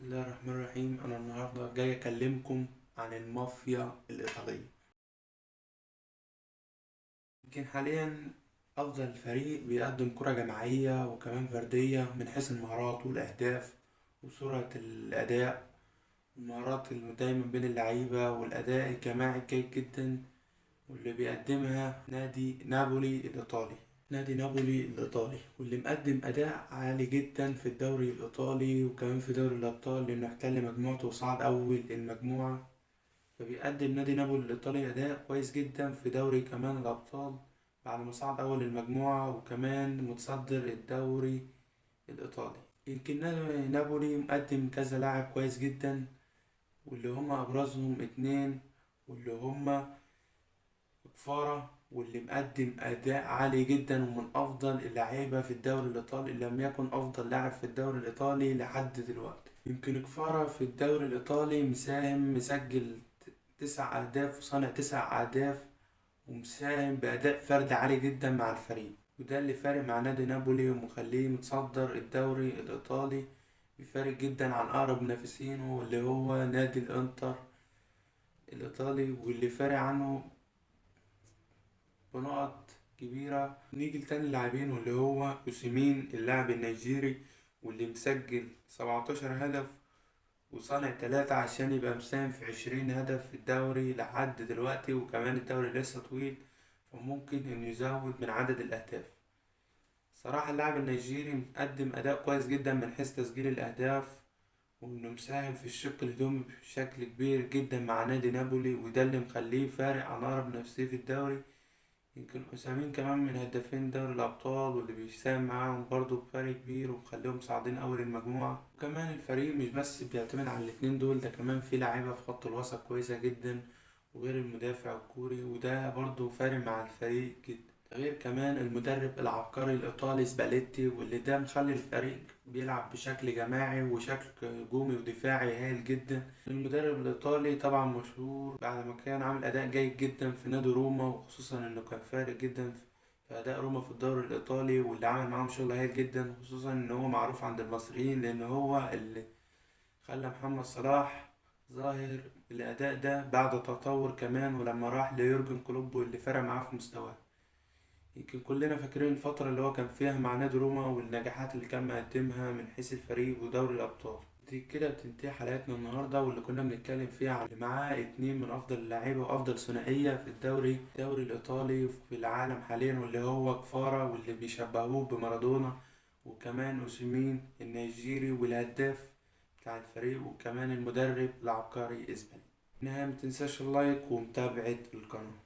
الله الرحمن الرحيم. أنا النهاردة جاي أكلمكم عن المافيا الإيطالية. يمكن حاليا أفضل فريق بيقدم كرة جماعية وكمان فردية من حيث المهارات والأهداف وسرعة الأداء، المهارات اللي دايما بين اللعيبة والأداء الجماعي الجيد جدا واللي بيقدمها نادي نابولي الإيطالي. نادي نابولي الإيطالي واللي مقدم أداء عالي جدا في الدوري الإيطالي وكمان في دوري الأبطال، لأنه احتل مجموعته وصعد أول المجموعة. فبيقدم نادي نابولي الإيطالي أداء كويس جدا في دوري كمان الأبطال بعد ما صعد أول المجموعة، وكمان متصدر الدوري الإيطالي. يمكن نابولي مقدم كذا لاعب كويس جدا، واللي هما أبرزهم اتنين، واللي هما كفارة، واللي مقدم أداء عالي جدا ومن أفضل اللعيبة في الدوري الإيطالي، إن لم يكن أفضل لاعب في الدوري الإيطالي لحد دلوقتي. يمكن كفارة في الدوري الإيطالي مسجل 9 أهداف وصانع 9 أهداف، ومساهم بأداء فردي عالي جدا مع الفريق، وده اللي فارق مع نادي نابولي ومخليه متصدر الدوري الإيطالي بفارق جدا عن أقرب منافسينه اللي هو نادي الإنتر الإيطالي، واللي فارق عنه بنقط كبيرة. نيجي لتاني لاعبين واللي هو أوسيمين اللاعب النيجيري، واللي مسجل 17 هدف وصانع 3 عشان يبقى مساهم في 20 هدف في الدوري لحد دلوقتي، وكمان الدوري لسه طويل فممكن إنه يزود من عدد الأهداف. صراحة اللاعب النيجيري مقدم أداء كويس جدا من حيث تسجيل الأهداف، وإنه مساهم في الشق الهجومي بشكل كبير جدا مع نادي نابولي، وده اللي مخليه فارق عن أقرب منافسيه في الدوري. يمكن أسامين كمان من هدافين دوري الأبطال، واللي بيساهم معاهم برضه بفرق كبير ومخليهم صاعدين أول المجموعة. وكمان الفريق مش بس بيعتمد على الاتنين دول، ده كمان في لعيبة في خط الوسط كويسة جدا، وغير المدافع الكوري، وده برضه فارق مع الفريق جدا. ده غير كمان المدرب العبقري الإيطالي سباليتي، واللي ده مخلي الفريق بيلعب بشكل جماعي وشكل هجومي ودفاعي هايل جدا. المدرب الإيطالي طبعا مشهور بعد ما كان عامل أداء جيد جدا في نادي روما، وخصوصا إنه كان فارق جدا في أداء روما في الدوري الإيطالي، واللي عمل معاهم شغل هايل جدا، خصوصا إن هو معروف عند المصريين لأن هو اللي خلى محمد صلاح ظاهر بالأداء ده بعد تطور كمان، ولما راح ليورجن كلوب واللي فرق معاه في مستواه. يمكن كلنا فاكرين الفترة اللي هو كان فيها مع نادي روما والنجاحات اللي كان مقدمها من حيث الفريق ودوري الأبطال. دي كده بتنتهي حلقتنا النهاردة، واللي كنا بنتكلم فيها عن اللي معاه اتنين من أفضل اللعيبة وأفضل ثنائية في الدوري الإيطالي وفي العالم حاليا، واللي هو كفارة واللي بيشبهوه بمارادونا، وكمان أوسيمين النيجيري والهداف بتاع الفريق، وكمان المدرب العبقري إسباني. النهاية متنساش اللايك ومتابعة القناة.